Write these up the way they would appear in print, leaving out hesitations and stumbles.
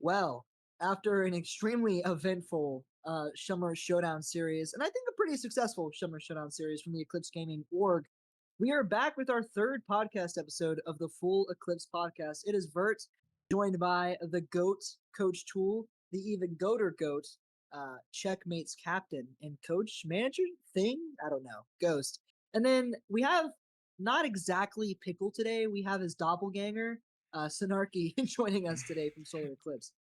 Well, after an extremely eventful Summer Showdown series, and I think a pretty successful Summer Showdown series from the Eclipse Gaming org, we are back with our third podcast episode of the full Eclipse podcast. It is Virt, joined by the GOAT, Coach Tool, the even GOATer GOAT, Checkmate's captain, and coach, manager, thing? I don't know, Ghost. And then we have not exactly Pickle today, we have his doppelganger, Synarchy joining us today from Solar Eclipse.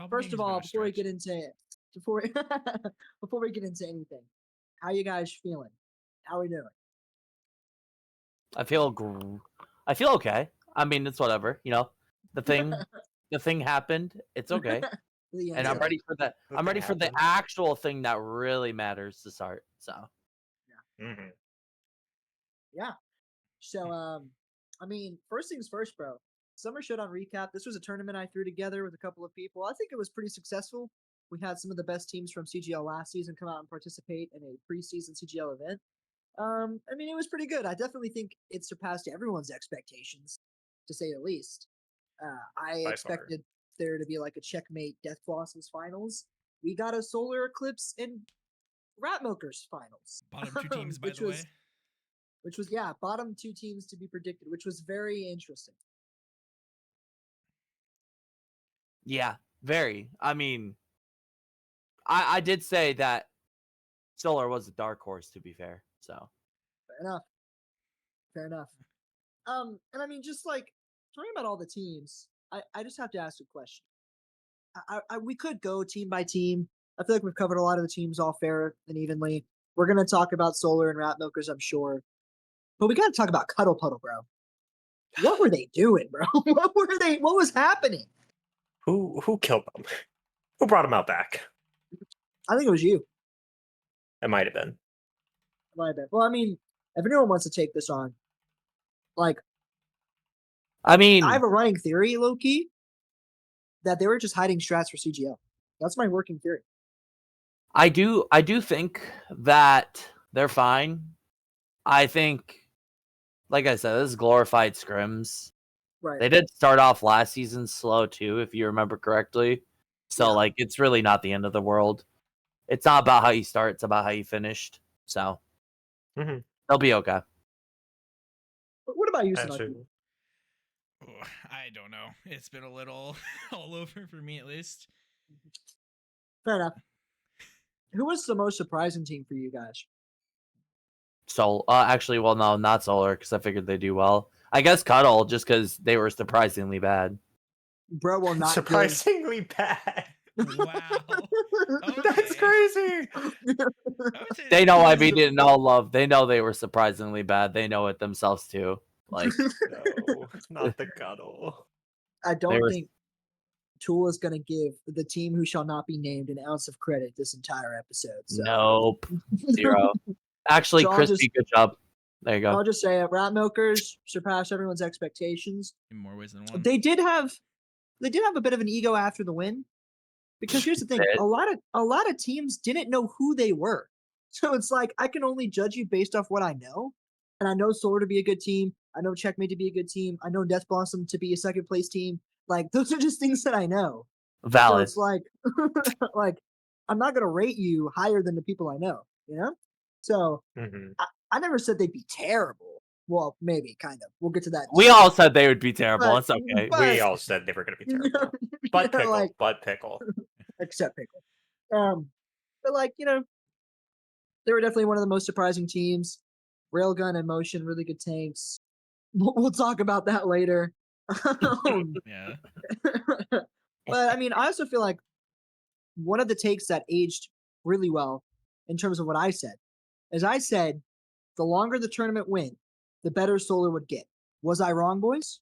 First of all, before we get into before before we get into anything, how you guys feeling? How are we doing? I feel okay. I mean, it's whatever. The thing happened. It's okay, and I'm ready for that. I'm ready for the actual thing that really matters to start. So, yeah. So, I mean, first things first, bro. Summer Showdown recap. This was a tournament I threw together with a couple of people. I think it was pretty successful. We had some of the best teams from CGL last season come out and participate in a preseason CGL event. I mean, it was pretty good. I definitely think it surpassed everyone's expectations, to say the least. I expected there to be like a Checkmate Death Blossoms finals. We got a Solar Eclipse and Ratmokers finals. Bottom two teams, by the way. Which was, yeah, bottom two teams to be predicted, which was very interesting. Yeah, very. I mean, I did say that Solar was a dark horse, to be fair. So fair enough. And I mean, just like talking about all the teams, I just have to ask a question. We could go team by team. I feel like we've covered a lot of the teams all fair and evenly. We're gonna talk about Solar and Ratmokers, I'm sure, but we gotta talk about Cuddle Puddle, bro. What were they doing, bro? What was happening? Who killed them? Who brought them out back? I think it was you. It might have been. Well, I mean, if anyone wants to take this on, like, I mean, I have a running theory, low-key, that they were just hiding strats for CGL. That's my working theory. I do think that they're fine. I think, like I said, this is glorified scrims. Right. They did start off last season slow too, if you remember correctly. So, like, it's really not the end of the world. It's not about how you start; it's about how you finished. So, they'll be okay. But what about you, Synarchy? I don't know. It's been a little all over for me, at least. Fair enough. Who was the most surprising team for you guys? Actually, well, no, not Solar, because I figured they'd do well. I guess Cuddle, just because they were surprisingly bad. Bro, well, not surprisingly bad. Wow. Okay. That's crazy. They know I mean it in all love. They know they were surprisingly bad. They know it themselves too. Like, no, not the Cuddle. I don't think Tool is going to give the team who shall not be named an ounce of credit this entire episode. So. Nope. 0. Actually, so Crispy, good job. There you go. I'll just say it. Ratmokers surpassed everyone's expectations. In more ways than one. They did have a bit of an ego after the win. Because here's the thing, a lot of teams didn't know who they were. So it's like, I can only judge you based off what I know. And I know Solar to be a good team. I know Checkmate to be a good team. I know Death Blossom to be a second place team. Like, those are just things that I know. Valid. So it's like, I'm not going to rate you higher than the people I know, you know? So I never said they'd be terrible. Well, maybe, kind of. We'll get to that. We all said they would be terrible. It's okay. We all said they were going to be terrible. But Pickle. Except Pickle. But, like, you know, they were definitely one of the most surprising teams. Railgun and Motion, really good tanks. We'll talk about that later. Yeah. But, I mean, I also feel like one of the takes that aged really well in terms of what I said is I said the longer the tournament went, the better Solar would get. Was I wrong, boys?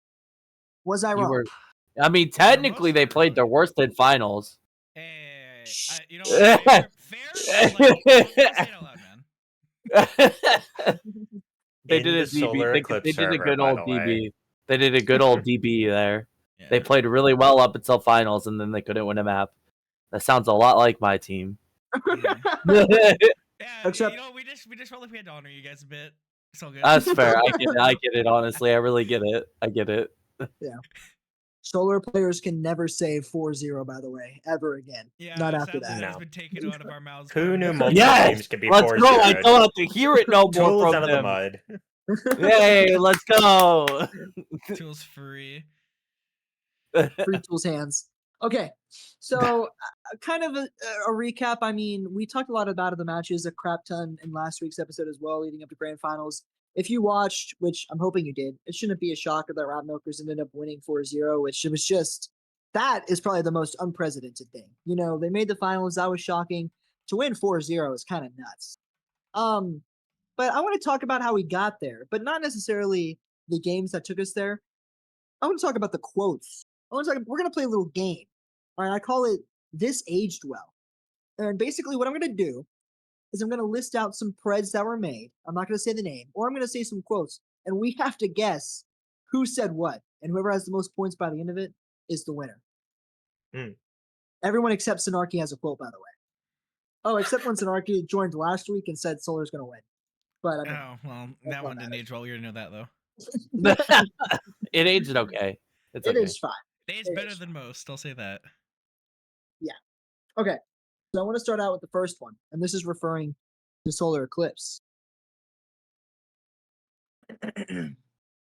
Was I wrong? I mean, technically, they played their worst in finals. Hey, you know what? Fair? Like, don't say it out loud, man. They did a DB. They did a good old DB. They did a good old DB there. Yeah. They played really well up until finals, and then they couldn't win a map. That sounds a lot like my team. Yeah, except, you know, we just felt like we had to honor you guys a bit. It's all good. That's fair. I get it. Honestly, I really get it. I get it. Yeah. Solar players can never say 4-0, by the way, ever again. Yeah, Not after sadly, that. that has been taken out of our mouths. Who knew forever. multiple teams can be 4-0? Let's go. I don't have to hear it no more Tools from out of the them. mud. Yay, let's go. Tools free. Free Tools hands. Okay, so kind of a recap. I mean, we talked a lot about the matches, a crap ton in last week's episode as well, leading up to grand finals. If you watched, which I'm hoping you did, it shouldn't be a shocker that Rat Milkers ended up winning 4-0, which it was just, that is probably the most unprecedented thing. You know, they made the finals. That was shocking. To win 4-0 is kind of nuts. But I want to talk about how we got there, but not necessarily the games that took us there. I want to talk about the quotes. We're going to play a little game. All right, I call it This Aged Well. And basically what I'm going to do is I'm going to list out some preds that were made. I'm not going to say the name, or I'm going to say some quotes, and we have to guess who said what. And whoever has the most points by the end of it is the winner. Everyone except Synarchy has a quote, by the way. Oh, except when Synarchy joined last week and said Solar's going to win. But I mean, Oh, well, that one didn't age well. We already know that, though. It aged okay. It's it okay. is fine. It aged better than most. I'll say that. Yeah. Okay. So I want to start out with the first one, and this is referring to Solar Eclipse.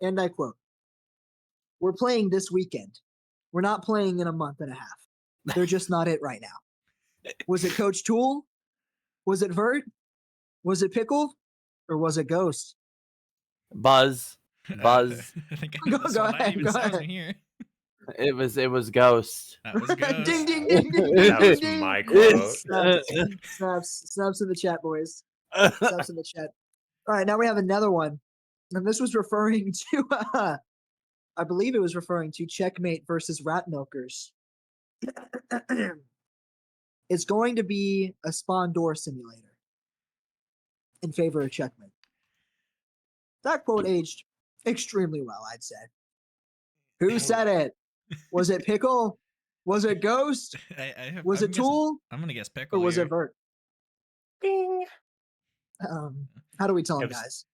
And I quote, "We're playing this weekend. We're not playing in a month and a half. They're just not it right now." Was it Coach Tool? Was it Virt? Was it Pickle? Or was it Ghost? Buzz. I think I know this Go one. I ahead, even go saw ahead. it here. It was Ghost. That was Ghost. Ding, ding, ding, ding, That was ding, my ding. quote. Snaps in the chat, boys. Snaps in the chat. All right, now we have another one. And this was referring to, I believe it was referring to Checkmate versus Rat Milkers. It's going to be a spawn door simulator in favor of Checkmate. That quote aged extremely well, I'd say. Who said it? Was it Pickle? Was it Ghost? Was it Tool? I'm gonna guess Pickle. Or was here. it Virt? Ding. How do we tell them, It was- guys?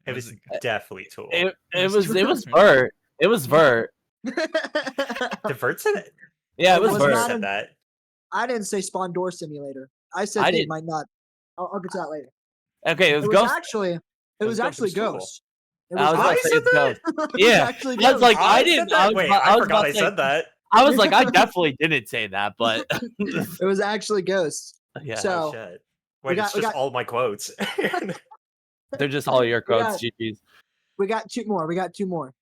It was definitely Tool. It was Virt. It was Virt. Did Virt say that? Yeah, it was was Virt not Virt. said that. I didn't say spawn door simulator. I said I they didn't. might not. I'll get to that later. Okay, it was It was Ghost. actually. It was Ghost. actually It was Tool. Ghost. It I was Ghost. about to say it's Ghost. It was Yeah, actually I was like, Ghost. I said didn't. that? Wait, I was forgot about I to say- said that. I was like, I definitely didn't say that, but It was actually Ghost. yeah, So- Oh, shit. Wait, got- it's we just got- all my quotes. they're just all your We quotes. got- GG's. We got two more.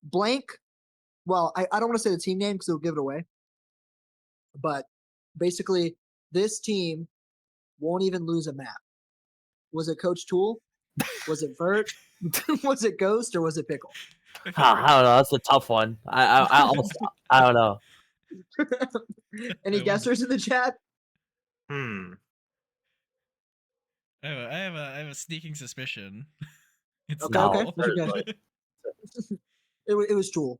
Blank. Well, I don't want to say the team name because it'll give it away. But basically, this team won't even lose a map. Was it Coach Tool? Was it Virt? Was it Ghost? Or was it Pickle? I don't know. That's a tough one. I don't know. Any That guessers in the chat? Hmm. I have a sneaking suspicion. It's Okay, No, okay. Tool. What's your guess? It was Tool.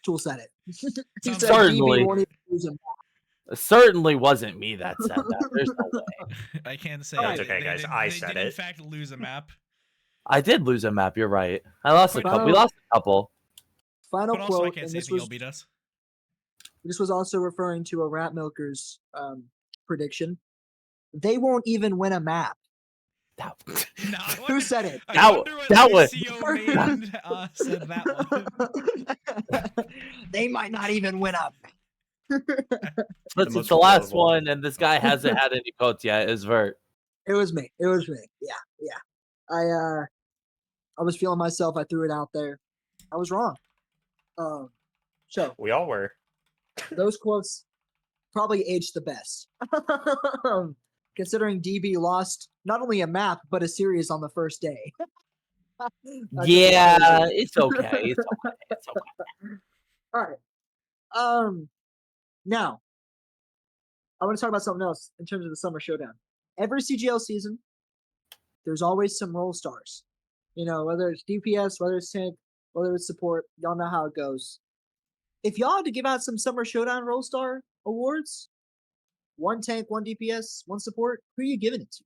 Tool said it. He Sounds said Certainly. DB won't even lose a map. It certainly wasn't me that said that. There's no way. I can't say. That's okay, guys. I said did in it. fact lose a map. I did lose a map. You're right. I lost a But- couple. We lost a couple. Final But also, I quote, can't and say this that you'll was beat us. this was also referring to a Rat Milkers prediction. They won't even win a map. That- No, I Who wonder- said it? I That wonder what that was- CO Maiden said that one. They might not even win up. It's most the last quotable. one, and this guy hasn't had any quotes yet. Is Virt. It was me. Yeah. I was feeling myself. I threw it out there. I was wrong. So We all were. those quotes probably aged the best. Considering DB lost not only a map but a series on the first day. Yeah, it's okay. It's okay. It's okay. All right. Now I want to talk about something else in terms of the Summer Showdown. Every CGL season, there's always some role stars. You know, whether it's DPS, whether it's tank, whether it's support, y'all know how it goes. If y'all had to give out some Summer Showdown role star awards, one tank, one DPS, one support, who are you giving it to?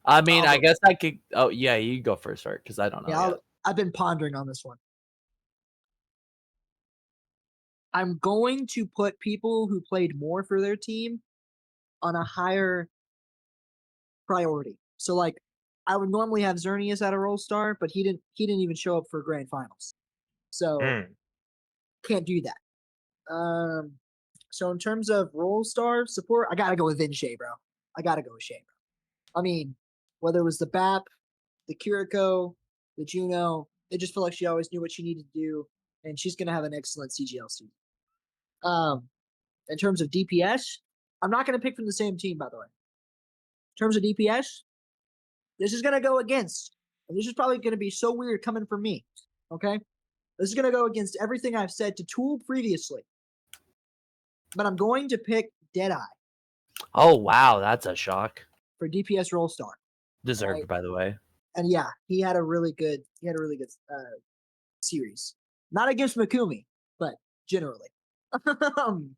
I mean, I guess I could. Oh yeah, you go first, right? Because I don't know. Yeah, I've been pondering on this one. I'm going to put people who played more for their team on a higher priority. So like I would normally have Xerneas at a role star, but he didn't even show up for grand finals. So can't do that. So in terms of role star support, I gotta go with Vinshay, bro. I gotta go with Shay, bro. I mean, whether it was the BAP, the Kiriko, the Juno, it just felt like she always knew what she needed to do, and she's gonna have an excellent CGL season. In terms of DPS, I'm not gonna pick from the same team, by the way. In terms of DPS, this is gonna go against, and this is probably gonna be so weird coming from me. Okay, this is gonna go against everything I've said to Tool previously, but I'm going to pick Deadeye. Oh wow, that's a shock. For DPS role star. Deserved, right? By the way. And yeah, he had a really good series. Not against Mikumi, but generally. And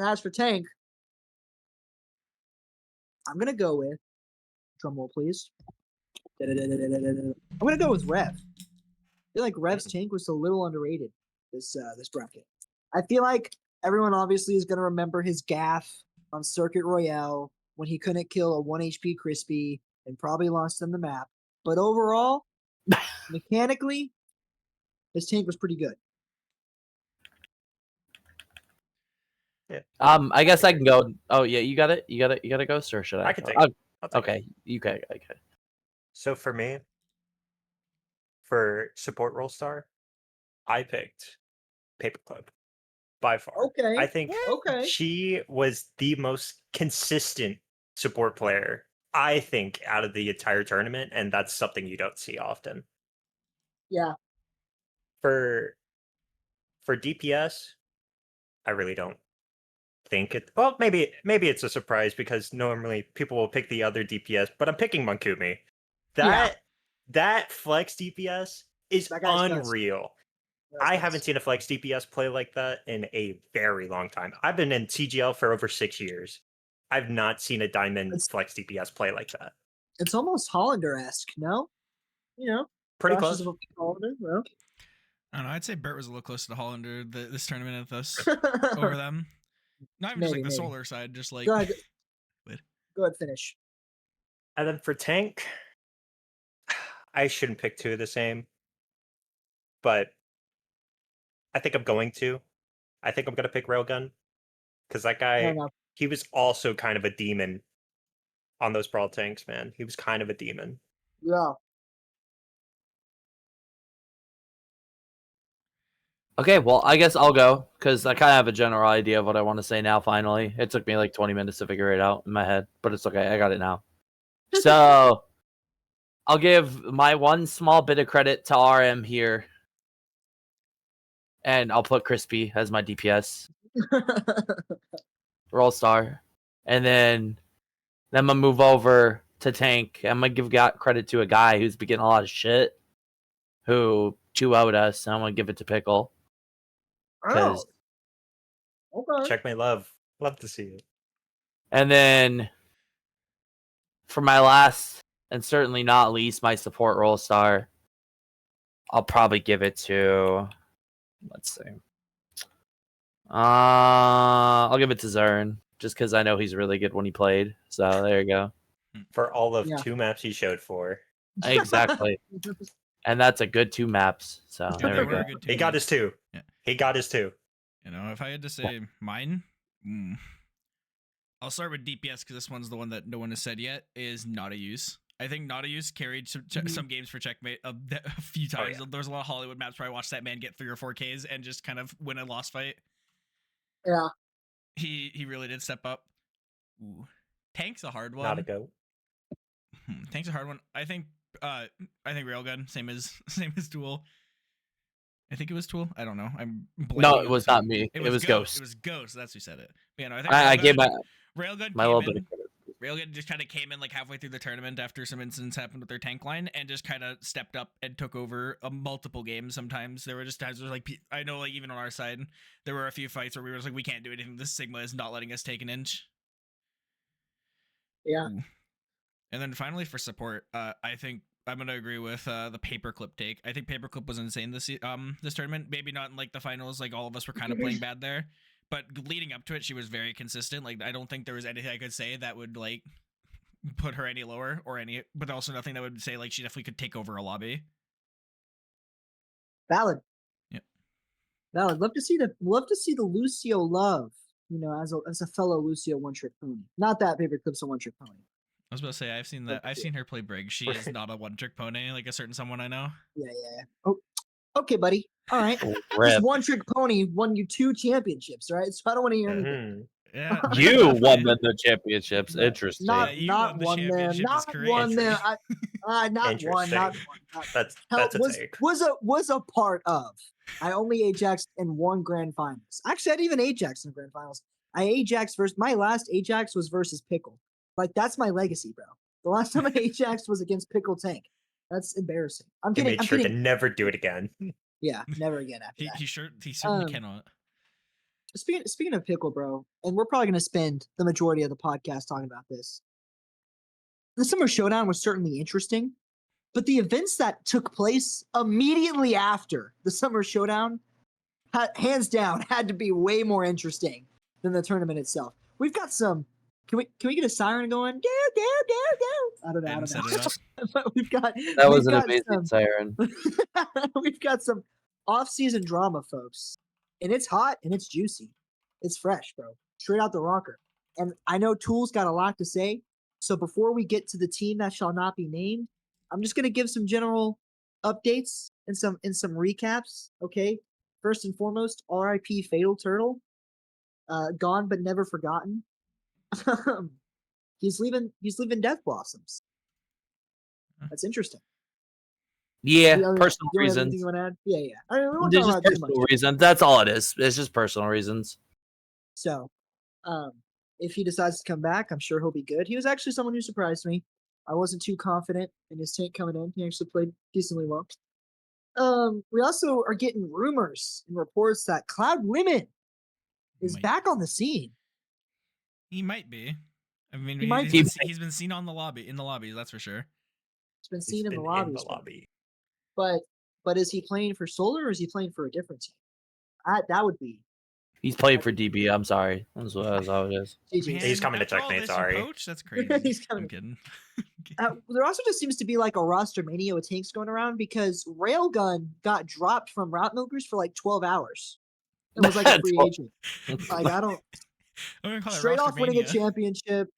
as for Tank, I'm gonna go with drumroll, please. I'm gonna go with Rev. I feel like Rev's Tank was a little underrated this bracket. I feel like everyone obviously is gonna remember his gaff on Circuit Royale when he couldn't kill a 1 HP Crispy and probably lost on the map. But overall, mechanically, his tank was pretty good. Yeah. I guess I can go. Oh yeah, you got it. You got to go, sir. Should I? I can take it. Okay, you can. Okay. So for me, for support role star, I picked Paperclip by far. Okay. I think she was the most consistent support player, I think, out of the entire tournament, and that's something you don't see often. Yeah. For DPS, I really don't think it. Well, maybe it's a surprise because normally people will pick the other DPS, but I'm picking Mankumi. That flex DPS is unreal. I haven't seen a flex DPS play like that in a very long time. I've been in CGL for over 6 years. I've not seen a diamond flex DPS play like that. It's almost Hollander-esque, no? You know, pretty close. Hollander, well. I don't know. I'd say Virt was a little closer to Hollander this tournament of us over them. Not even just like the solar side, just like. Go ahead, finish. And then for tank, I shouldn't pick two of the same, but I think I'm going to. I think I'm going to pick Railgun because that guy, he was also kind of a demon on those brawl tanks, man. He was kind of a demon. Yeah. Okay, well, I guess I'll go because I kind of have a general idea of what I want to say now. Finally, it took me like 20 minutes to figure it out in my head, but it's okay. I got it now. So I'll give my one small bit of credit to RM here, and I'll put Crispy as my DPS role star, and then I'm gonna move over to tank. I'm gonna give credit to a guy who's been getting a lot of shit, who 2-0'd us, and I'm gonna give it to Pickle. Oh. Okay. Check my love. Love to see it. And then for my last and certainly not least, my support role star, I'll probably give it to, let's see. I'll give it to Zern just because I know he's really good when he played. So there you go. For all of 2 maps he showed for. Exactly. And that's a good 2 maps. So there we go. He got his 2. Yeah. He got his 2. You know, if I had to say mine, I'll start with DPS because this one's the one that no one has said yet, is Not a Use. I think Not a Use carried some games for Checkmate a few times. There was a lot of Hollywood maps where I watched that man get 3 or 4 Ks and just kind of win a lost fight. Yeah. He really did step up. Ooh. Tank's a hard one. Not a go. Tank's a hard one. I think Railgun, same as Tool. I think it was Tool. I don't know. No, it was not me. It was Ghost. It was Ghost. That's who said it. But, you know, I gave my Railgun. My little bit of credit. Railgun just kind of came in like halfway through the tournament after some incidents happened with their tank line and just kind of stepped up and took over multiple games. Sometimes there were just times where like I know like even on our side there were a few fights where we were just like we can't do anything. This Sigma is not letting us take an inch. Yeah. And then finally for support, I think I'm gonna agree with the paperclip take. I think paperclip was insane this tournament. Maybe not in like the finals, like all of us were kind of playing bad there, but leading up to it, she was very consistent. Like I don't think there was anything I could say that would like put her any lower or any, but also nothing that would say like she definitely could take over a lobby. Valid. Yep. Valid. Love to see the Lucio love. You know, as a fellow Lucio one trick pony. Not that paperclip's a one trick pony. I was about to say I've seen that. I've seen her play Brig. She is not a one trick pony like a certain someone I know. Yeah. Oh, okay, buddy. All right. This one trick pony won you 2 championships, right? So I don't want to hear anything. Yeah, You won the championships. Interesting. Not won the one there. championship is Not one crazy. there. Not one. Not Interesting. one. That's a take. Was a part of. I only Ajaxed in 1 grand finals. Actually, I didn't even Ajax in grand finals. I Ajaxed versus my last Ajax was versus Pickle. Like that's my legacy, bro. The last time I Ajaxed was against Pickle Tank. That's embarrassing. I'm He kidding. made sure to never do it again. Yeah, never again after that. He certainly cannot. Speaking of Pickle, bro, and we're probably going to spend the majority of the podcast talking about this. The Summer Showdown was certainly interesting, but the events that took place immediately after the Summer Showdown, hands down, had to be way more interesting than the tournament itself. We've got some. Can we get a siren going? Go. I don't know. But we've got that was an amazing siren. We've got some off-season drama, folks. And it's hot and it's juicy. It's fresh, bro. Straight out the rocker. And I know Tool's got a lot to say. So before we get to the team that shall not be named, I'm just gonna give some general updates and some recaps. Okay. First and foremost, R.I.P. Fatal Turtle. Gone but never forgotten. He's leaving Death Blossoms. That's interesting. Yeah, personal reasons. You want to add? Yeah. I mean, we won't There's talk just about too personal much. reasons. That's all it is. It's just personal reasons. So, if he decides to come back, I'm sure he'll be good. He was actually someone who surprised me. I wasn't too confident in his tank coming in. He actually played decently well. We also are getting rumors and reports that Cloud Women is back on the scene. He might be. I mean, he's been seen in the lobbies, that's for sure. He's been seen in the lobby. But is he playing for Solar or is he playing for a different team? That would be. He's playing for DB. I'm sorry. That's how it is. Man, he's coming to checkmate. Sorry. That's crazy. I'm kidding. There also just seems to be like a roster mania with tanks going around because Railgun got dropped from Route Milkers for like 12 hours. It was like a free agent. Like I don't. Straight off winning a championship.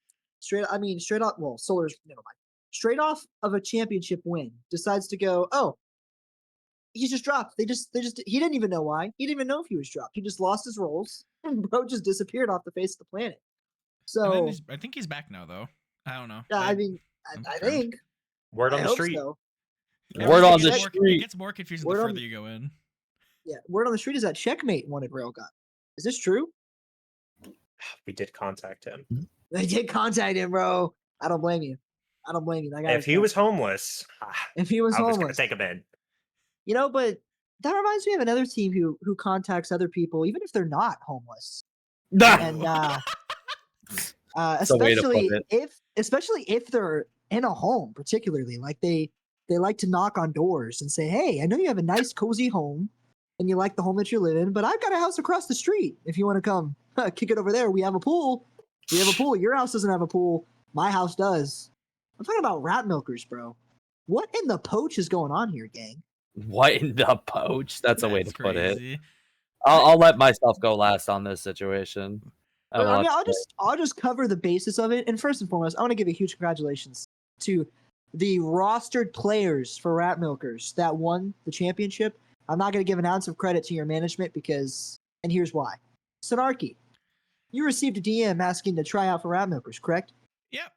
Straight off. Well, Solar's never mind. Straight off of a championship win, decides to go. Oh, he's just dropped. He didn't even know why. He didn't even know if he was dropped. He just lost his roles, and bro just disappeared off the face of the planet. So I think he's back now, though. I don't know. Yeah, I think. Word on the street. So. Word on the street. It gets more confusing the further you go in. Yeah, word on the street is that Checkmate wanted Railgun. Is this true? We did contact him. They did contact him, bro. I don't blame you. That guy if he was homeless, I was gonna take him in. You know, but that reminds me of another team who contacts other people, even if they're not homeless. And especially if they're in a home, particularly like they like to knock on doors and say, "Hey, I know you have a nice, cozy home, and you like the home that you live in, but I've got a house across the street. If you want to come kick it over there, we have a pool. Your house doesn't have a pool. My house does." I'm talking about rat milkers, bro. What in the poach is going on here, gang? What in the poach? That's a way to put crazy. it. I'll let myself go last on this situation. I'll just cover the basis of it. And first and foremost, I want to give a huge congratulations to the rostered players for Rat Milkers that won the championship. I'm not going to give an ounce of credit to your management and here's why. Synarchy, you received a DM asking to try out for Rat Milkers, correct? Yep.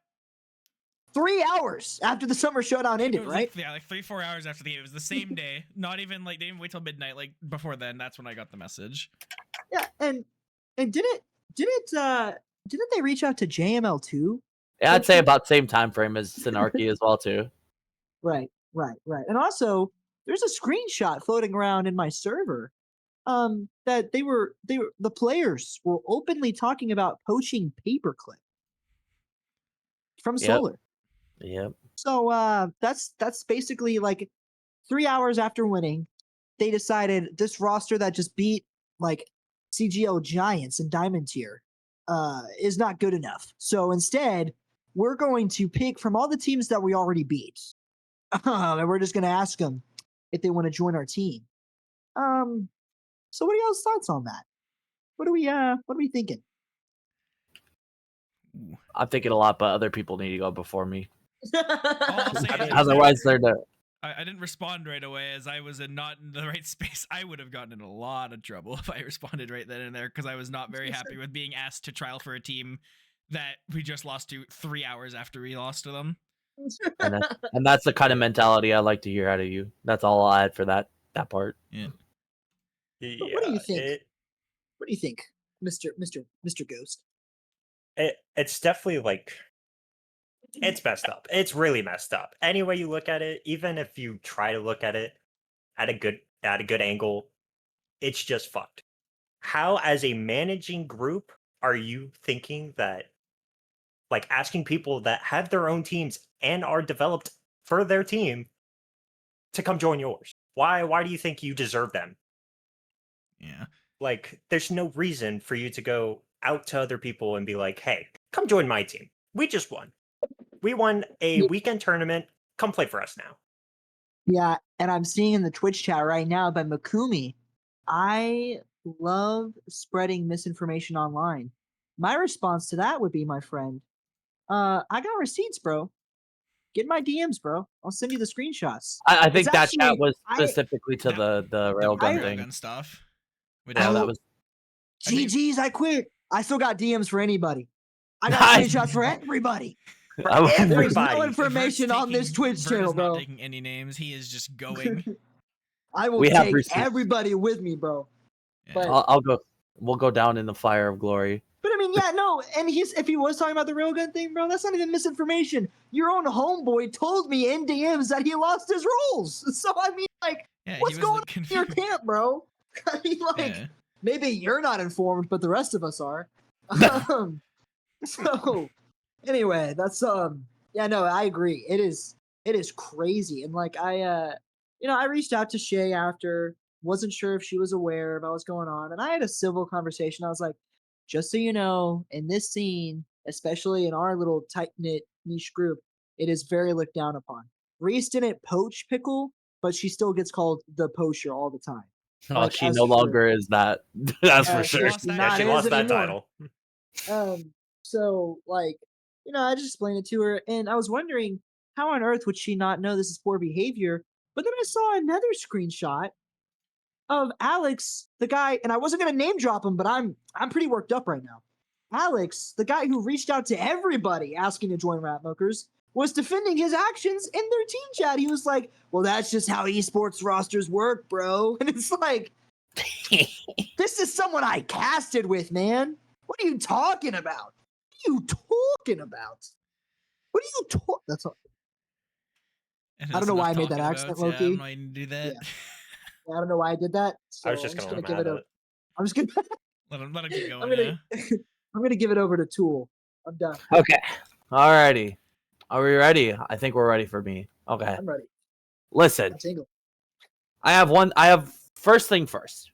3 hours after the Summer Showdown ended, right? Like 3-4 hours after the game. It was the same day. Not even like they didn't wait till midnight. Like before then, that's when I got the message. Yeah, and didn't they reach out to JML2? Yeah, I'd say about same time frame as Synarchy as well too. Right. And also, there's a screenshot floating around in my server that the players were openly talking about poaching Paperclip from Solar. Yep. So that's basically like 3 hours after winning, they decided this roster that just beat like CGL Giants in Diamond Tier is not good enough. So instead, we're going to pick from all the teams that we already beat, and we're just going to ask them if they want to join our team. So what are y'all's thoughts on that? What are we thinking? I'm thinking a lot, but other people need to go before me. I'll say it. Otherwise, they're the. I didn't respond right away as I was not in the right space. I would have gotten in a lot of trouble if I responded right then and there because I was not very happy with being asked to trial for a team that we just lost to 3 hours after we lost to them. And that's the kind of mentality I like to hear out of you. That's all I'll add for that part. Yeah. What do you think? What do you think, Mr. Ghost? It's definitely like it's messed up. It's really messed up. Any way you look at it, even if you try to look at it at a good angle, it's just fucked. How, as a managing group, are you thinking that, like, asking people that have their own teams and are developed for their team to come join yours? Why do you think you deserve them? Yeah. Like, there's no reason for you to go out to other people and be like, hey, come join my team. We just won. We won a weekend tournament. Come play for us now. Yeah, and I'm seeing in the Twitch chat right now by Makumi, I love spreading misinformation online. My response to that would be, my friend, I got receipts, bro. Get my DMs, bro. I'll send you the screenshots. I think that chat was specifically to the railgun thing. Railgun stuff. Yeah, that was. GG's, I quit. I still got DMs for anybody. I got screenshots for everybody. There's no information on this Twitch channel, bro. Not taking any names. He is just going. I will take everybody with me, bro. Yeah. But I'll go. We'll go down in the fire of glory. But I mean, yeah, no. And if he was talking about the railgun thing, bro, that's not even misinformation. Your own homeboy told me in DMs that he lost his rolls. So I mean, like, what's going on in your camp, bro? I mean, like, maybe you're not informed, but the rest of us are. So anyway, that's yeah, no, I agree. It is crazy. And like I reached out to Shay after, wasn't sure if she was aware about what's going on, and I had a civil conversation. I was like, just so you know, in this scene, especially in our little tight-knit niche group, it is very looked down upon. Reese didn't poach Pickle, but she still gets called the poacher all the time. Oh, like, she no longer is that. That's for sure. She lost that title. So, like, I just explained it to her, and I was wondering how on earth would she not know this is poor behavior? But then I saw another screenshot of Alex, the guy, and I wasn't gonna name drop him, but I'm pretty worked up right now. Alex, the guy who reached out to everybody asking to join Ratmokers, was defending his actions in their team chat. He was like, "Well, that's just how esports rosters work, bro." And it's like, this is someone I casted with, man. What are you talking about? What are you talking? That's all. I don't know why I made that accent, Loki. Yeah, I'm not even do that. Yeah, I don't know why I did that. So I was just gonna give it over. I'm just gonna let him keep going. I'm gonna give it over to Tool. I'm done. Okay. Alrighty. Are we ready? I think we're ready for me. Okay. I'm ready. Listen. I have first thing first.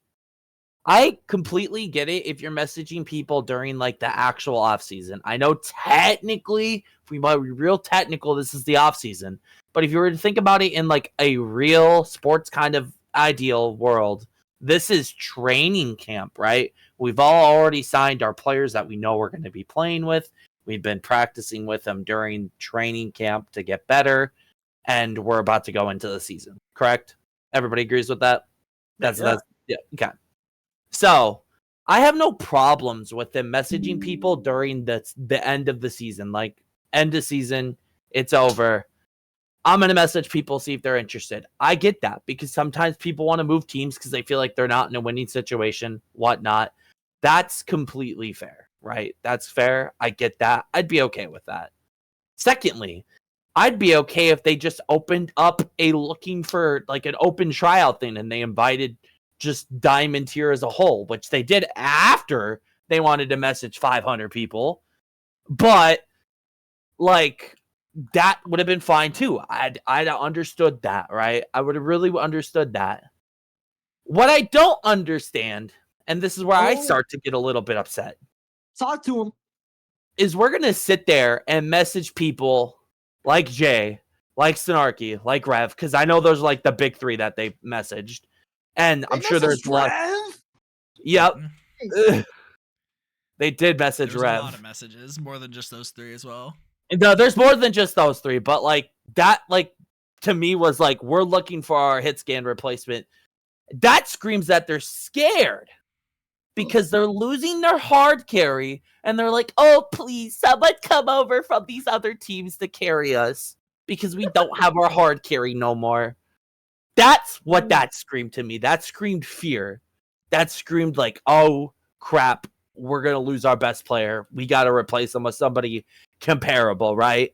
I completely get it if you're messaging people during like the actual off season. I know technically, if we might be real technical, this is the off season. But if you were to think about it in like a real sports kind of ideal world, this is training camp, right? We've all already signed our players that we know we're going to be playing with. We've been practicing with them during training camp to get better, and we're about to go into the season. Correct? Everybody agrees with that? That's okay. So I have no problems with them messaging people during the end of the season. Like, end of season, it's over. I'm going to message people, see if they're interested. I get that because sometimes people want to move teams because they feel like they're not in a winning situation, whatnot. That's completely fair, right? That's fair. I get that. I'd be okay with that. Secondly, I'd be okay if they just opened up a looking for like an open tryout thing and they invited just Diamond Tier as a whole, which they did after they wanted to message 500 people. But like, that would have been fine too. I'd understood that, right? I would have really understood that. What I don't understand, and this is where I start to get a little bit upset. Talk to him. Is we're going to sit there and message people like Jay, like Synarchy, like Rev, because I know those are like the big three that they messaged. And I'm sure there's Rev? Yep. They did message There's Rev. a lot of messages, more than just those three as well. No, there's more than just those three, but like that, like to me was like, we're looking for our hit scan replacement. That screams that they're scared because they're losing their hard carry and they're like, oh, please, someone come over from these other teams to carry us because we don't have our hard carry no more. That's what that screamed to me. That screamed fear. That screamed like, oh, crap, we're going to lose our best player. We got to replace them with somebody comparable, right?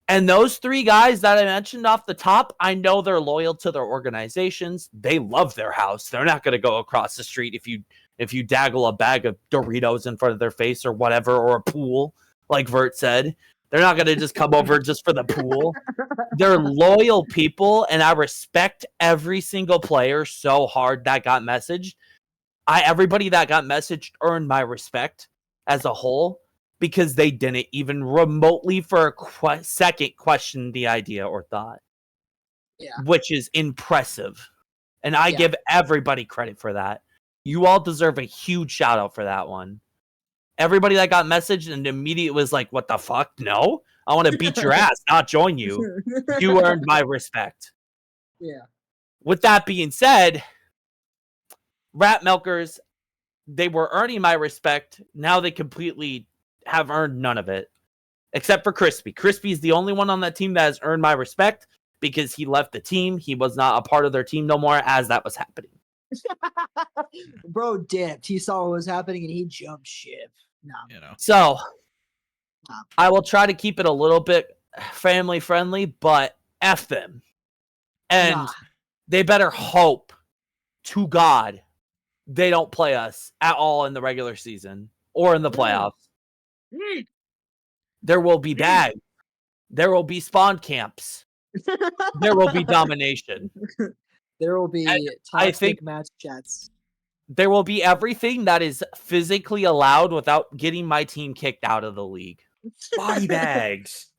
And those three guys that I mentioned off the top, I know they're loyal to their organizations. They love their house. They're not going to go across the street if you daggle a bag of Doritos in front of their face or whatever, or a pool, like Virt said. They're not going to just come over just for the pool. They're loyal people, and I respect every single player so hard that got messaged. Everybody that got messaged earned my respect as a whole, because they didn't even remotely for a second question the idea or thought. Yeah. Which is impressive. And I give everybody credit for that. You all deserve a huge shout out for that one. Everybody that got messaged and immediately was like, what the fuck? No, I want to beat your ass, not join you. You earned my respect. Yeah. With that being said, Rat Milkers, they were earning my respect. Now they completely have earned none of it, except for Crispy. Crispy is the only one on that team that has earned my respect because he left the team. He was not a part of their team no more as that was happening. Bro dipped. He saw what was happening and he jumped ship. No. You know. So I will try to keep it a little bit family friendly, but F them. And they better hope to God they don't play us at all in the regular season or in the playoffs. There will be bags. There will be spawn camps. There will be domination. There will be toxic match chats. There will be everything that is physically allowed without getting my team kicked out of the league. Body bags.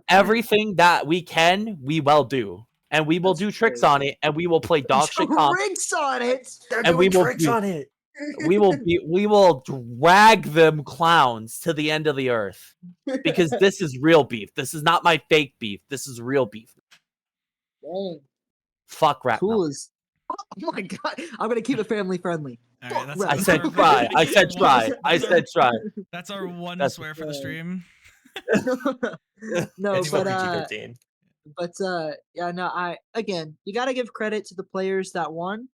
Everything that we can, we will do. And we will do tricks on it, and we will play dog shit comp. Tricks on it. They're doing tricks on it. We will drag them clowns to the end of the earth because this is real beef. This is not my fake beef. This is real beef. Dang. Fuck rap. Cool as. Oh my god! I'm gonna keep it family friendly. All right, I said try. I said try. I said try. That's our one swear for the stream. No, PG-13. but again, you got to give credit to the players that won.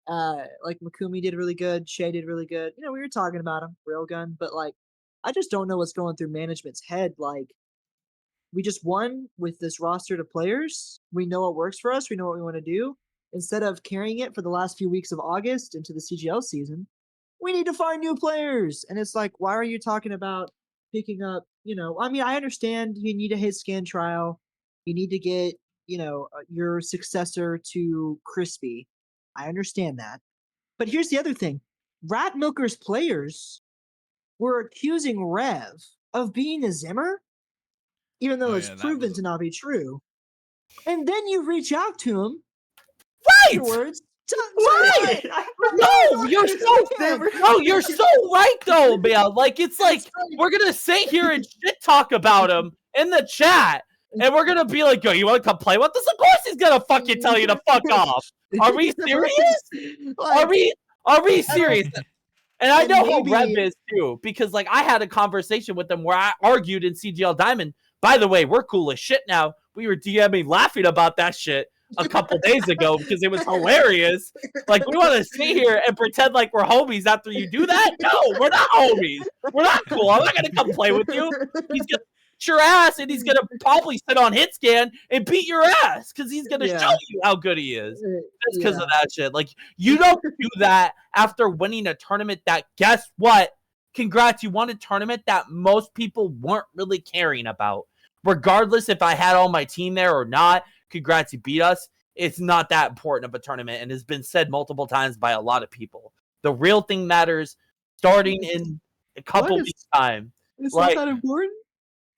Like Makumi did really good. Shay did really good. You know, we were talking about him, Railgun, but like, I just don't know what's going through management's head. Like, we just won with this roster of players. We know what works for us. We know what we want to do. Instead of carrying it for the last few weeks of August into the CGL season, we need to find new players. And it's like, why are you talking about picking up, I mean, I understand you need a hit scan trial. You need to get, your successor to Crispy. I understand that. But here's the other thing. Rat Milker's players were accusing Rev of being a Zimmer, even though it's proven to not be true. And then you reach out to him afterwards. Right. No, you're so right though, man. Like, it's like we're gonna sit here and shit talk about him in the chat, and we're gonna be like, "Yo, you want to come play with us?" Of course, he's gonna fucking tell you to fuck off. Are we serious? Are we serious? And I know how Rev is too, because like I had a conversation with them where I argued in CGL Diamond. By the way, we're cool as shit now. We were DMing laughing about that shit a couple days ago because it was hilarious. Like, we want to sit here and pretend like we're homies after you do that? No, we're not homies. We're not cool. I'm not gonna come play with you. He's gonna beat your ass, and he's gonna probably sit on hit scan and beat your ass because he's gonna show you how good he is. Just because of that shit. Like, you don't do that after winning a tournament that, guess what? congrats, you won a tournament that most people weren't really caring about. Regardless if I had all my team there or not, congrats, you beat us. It's not that important of a tournament, and has been said multiple times by a lot of people. The real thing matters starting in a couple weeks' time. It's Like, not that important.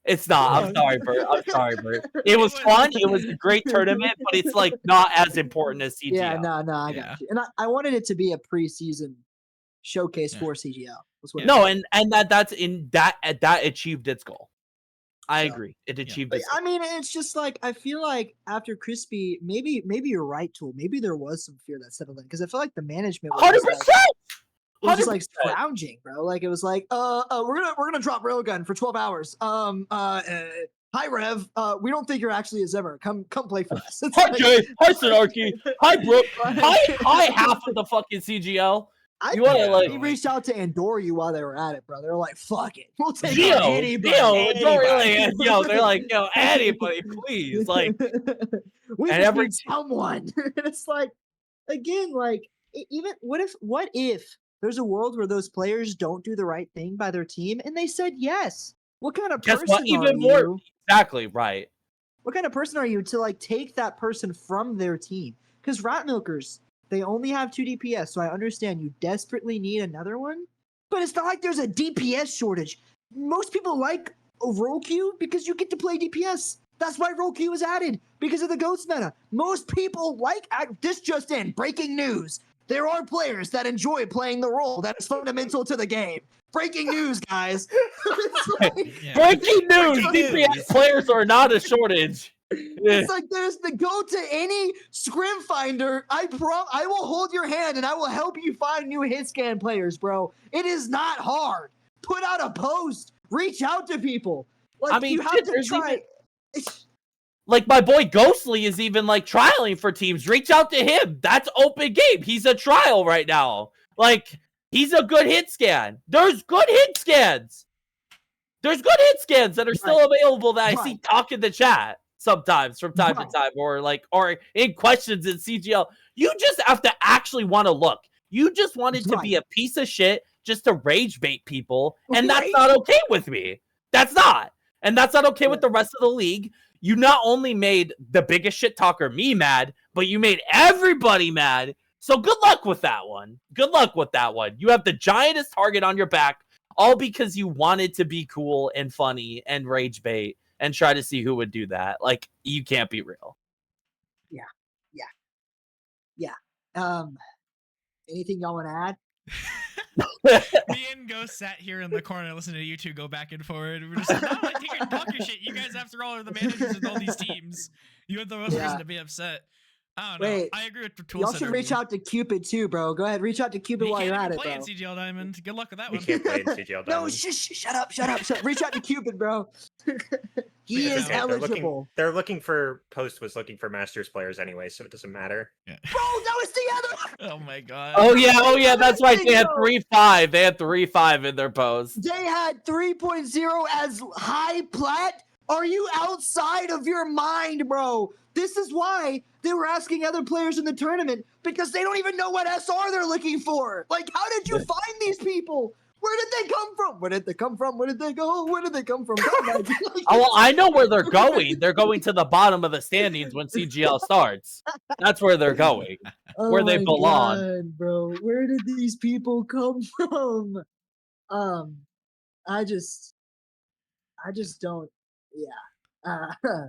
it's not. I'm sorry, Bert. I'm sorry, Bert. It was fun. It was a great tournament, but it's like not as important as CGL. Yeah, no, I got you. And I wanted it to be a preseason showcase for CGL. No, and that's in that achieved its goal. I agree. It achieved its goal. I mean, it's just like I feel like after Crispy, maybe you're right, Tool. Maybe there was some fear that settled in because I feel like the management was 100%. just like scrounging, bro. Like it was like, we're gonna drop Railgun for 12 hours. Hi Rev, we don't think you're actually a Zimmer. Come play for us. Hi Jay. Hi Synarchy. Hi Brooke. Hi half of the fucking CGL. He reached out to Andoryu while they were at it, bro. They're like, "Fuck it, we'll take anybody." They're like, yo, anybody, please, like, we just need someone. It's like, again, like, even what if there's a world where those players don't do the right thing by their team and they said yes? What kind of person are you? Exactly right. What kind of person are you to like take that person from their team? Because Rat Milkers, they only have 2 DPS, so I understand you desperately need another one. But it's not like there's a DPS shortage. Most people like role queue because you get to play DPS. That's why role queue was added, because of the ghost meta. Most people like this. Just in breaking news: there are players that enjoy playing the role that is fundamental to the game. Breaking news, guys. Breaking news: DPS players are not a shortage. It's like there's the go to any scrim finder. I will hold your hand and I will help you find new hit scan players, bro. It is not hard. Put out a post. Reach out to people. Like, I mean, you have to try. Like my boy Ghostly is even like trialing for teams. Reach out to him. That's open game. He's a trial right now. Like, he's a good hit scan. There's good hit scans. There's good hit scans that are still available that I see talk in the chat sometimes from time to time, or in questions in CGL. You just have to actually want to look. You just wanted to be a piece of shit just to rage bait people, and that's not okay with me. That's not. And that's not okay with the rest of the league. You not only made the biggest shit talker me mad, but you made everybody mad. So good luck with that one. Good luck with that one. You have the giantest target on your back, all because you wanted to be cool and funny and rage bait and try to see who would do that. Like, you can't be real. Yeah. Anything y'all want to add? Me and Ghost sat here in the corner listening to you two go back and forward. We're just like, oh, talk your shit. You guys, after all, are the managers of all these teams. You have the most reason to be upset. I don't know. Wait, I agree with the tool. Y'all should reach out to Cupid too, bro. Go ahead, reach out to Cupid while you're at it, bro. Play in CGL Diamond. Good luck with that We one. can't play in CGL Diamond. No, shut up. Reach out to Cupid, bro. He is eligible. They're looking for looking for Masters players anyway, so it doesn't matter. Yeah. Bro, that was the other. Oh my god. Oh yeah. That's right. They had 3.5. They had 3.5 in their post. They had 3.0 as high plat. Are you outside of your mind, bro? This is why they were asking other players in the tournament, because they don't even know what SR they're looking for. Like, how did you find these people? Where did they come from? Where did they come from? Where did they go? Where did they come from? Well, I know where they're going. They're going to the bottom of the standings when CGL starts. That's where they're going. Where they belong. God, bro. Where did these people come from? I just don't. Yeah.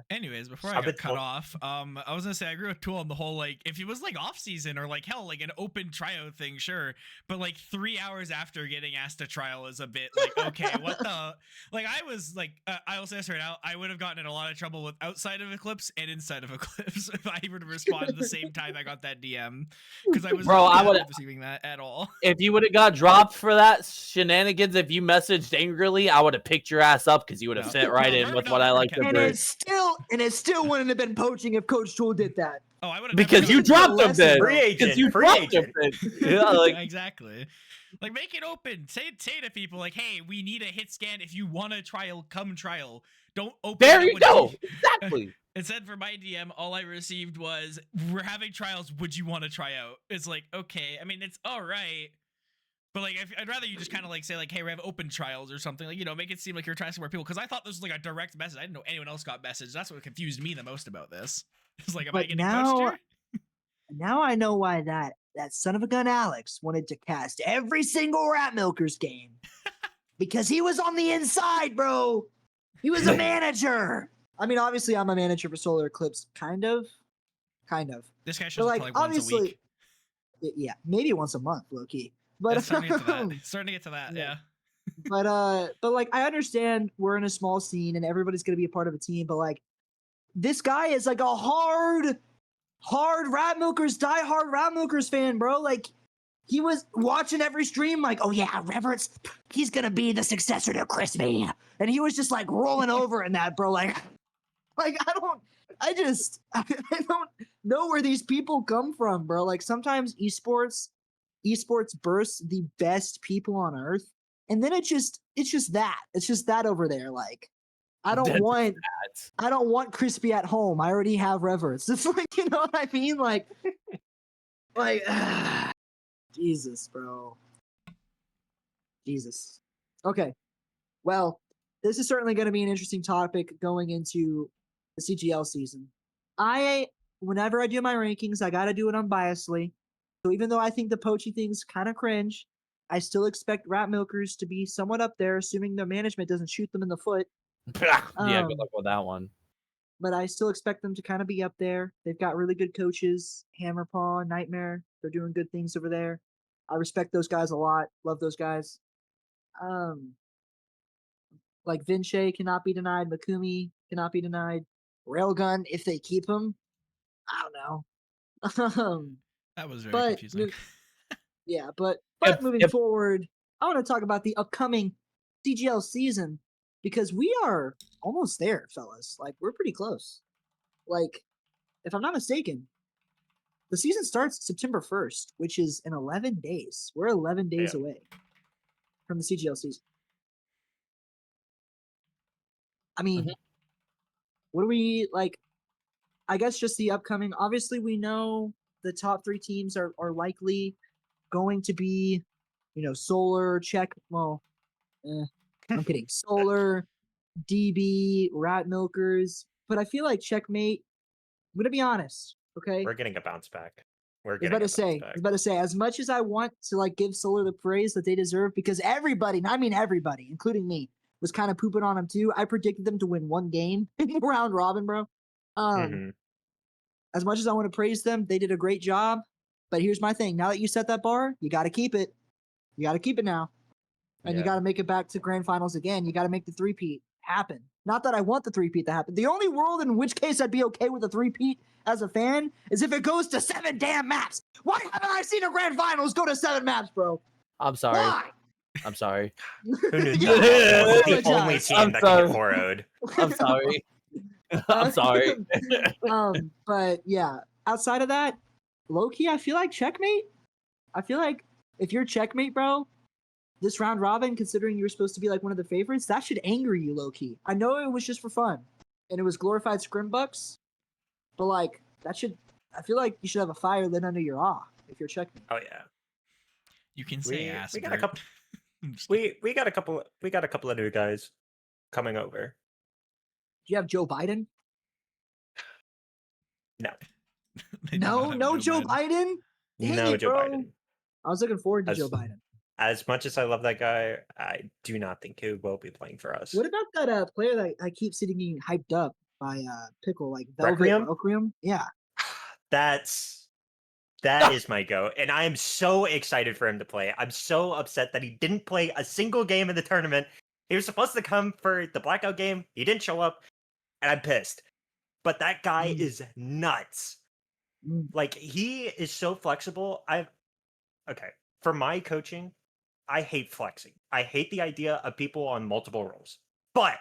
Anyways, before I got cut off, I was gonna say I agree with Tool on the whole, like, if it was like off season or like hell, like an open tryout thing, sure, but like 3 hours after getting asked to trial is a bit like, okay, what the, like, I was like, I will say this right now, I would have gotten in a lot of trouble with outside of Eclipse and inside of Eclipse if I were to respond at the same time I got that DM, because I was not receiving that at all. If you would have got dropped for that shenanigans, if you messaged angrily, I would have picked your ass up because you would have fit right in with what I like to do. And it still wouldn't have been poaching if Coach Tool did that. Oh, I would have, because you dropped him then. Free agent. Yeah, like, exactly. Like, make it open. Say to people like, hey, we need a hit scan. If you want to trial, come trial. Don't open. There you go. Exactly. Instead, for my DM, all I received was, we're having trials. Would you want to try out? It's like, okay. I mean, it's all right. But like, I'd rather you just kind of like say like, "Hey, we have open trials" or something. Like, make it seem like you're trying to support people. Because I thought this was like a direct message. I didn't know anyone else got message. That's what confused me the most about this. It's like, am I But getting pushed here? now I know why that son of a gun Alex wanted to cast every single Rat Milkers game. Because he was on the inside, bro. He was a manager. I mean, obviously, I'm a manager for Solar Eclipse, kind of. This guy But shows up like, like once a obviously, week. yeah, maybe once a month, low key. But It's starting to get to that. Starting to get to that, yeah. but like, I understand we're in a small scene and everybody's gonna be a part of a team. But like, this guy is like a hard Rat Milkers, diehard Rat Milkers fan, bro. Like, he was watching every stream, like, oh yeah, Reverence, he's gonna be the successor to Crispy, and he was just like rolling over in that, bro. Like I don't know where these people come from, bro. Like, sometimes esports bursts the best people on earth, and then it's just that over there. Like, I don't want Crispy at home. I already have Reverence. It's like, you know what I mean? Like Jesus, bro. Jesus. Okay. Well, this is certainly going to be an interesting topic going into the CGL season. Whenever I do my rankings, I got to do it unbiasedly. So even though I think the Poachy thing's kind of cringe, I still expect Rat Milkers to be somewhat up there, assuming the management doesn't shoot them in the foot. Yeah, good luck with that one. But I still expect them to kind of be up there. They've got really good coaches, Hammerpaw, Nightmare. They're doing good things over there. I respect those guys a lot. Love those guys. Like Vinci cannot be denied. Makumi cannot be denied. Railgun, if they keep him, I don't know. That was very confusing. Yeah, but moving forward, I want to talk about the upcoming CGL season because we are almost there, fellas. Like, we're pretty close. Like, if I'm not mistaken, the season starts September 1st, which is in 11 days. We're 11 days away from the CGL season. I mean, what do we like? I guess just the upcoming. Obviously, we know the top 3 teams are likely going to be, Solar, Check. Well, I'm kidding. Solar, DB, Rat Milkers. But I feel like Checkmate. I'm gonna be honest. Okay, We're getting a bounce back. I was about to say, as much as I want to like give Solar the praise that they deserve, because everybody, I mean everybody, including me, was kind of pooping on them too. I predicted them to win 1 game in the round robin, bro. As much as I want to praise them, they did a great job. But here's my thing: now that you set that bar, you got to keep it. You got to keep it now, and you got to make it back to grand finals again. You got to make the 3-peat happen. Not that I want the 3-peat to happen. The only world in which case I'd be okay with a 3-peat as a fan is if it goes to 7 damn maps. Why haven't I seen a grand finals go to 7 maps, bro? I'm sorry. Why? I'm sorry. Who knew that was the only team that can get 4-0'd? I'm sorry. I'm sorry. But yeah, outside of that, low-key, I feel like Checkmate. I feel like if you're Checkmate, bro, this round robin, considering you were supposed to be like one of the favorites, that should anger you, low-key. I know it was just for fun, and it was glorified scrimbucks, but like I feel like you should have a fire lit under your awe if you're Checkmate. Oh yeah. You can say ass. We got a couple. we got a couple of new guys coming over. Do you have Joe Biden? No. No Joe Biden? No Joe Biden. I was looking forward to Joe Biden. As much as I love that guy, I do not think he will be playing for us. What about that player that I keep seeing getting hyped up by Pickle, like Requiem? Yeah. That is my go. And I am so excited for him to play. I'm so upset that he didn't play a single game in the tournament. He was supposed to come for the blackout game. He didn't show up. And I'm pissed. But that guy is nuts. Like, he is so flexible. Okay. For my coaching, I hate flexing. I hate the idea of people on multiple roles. But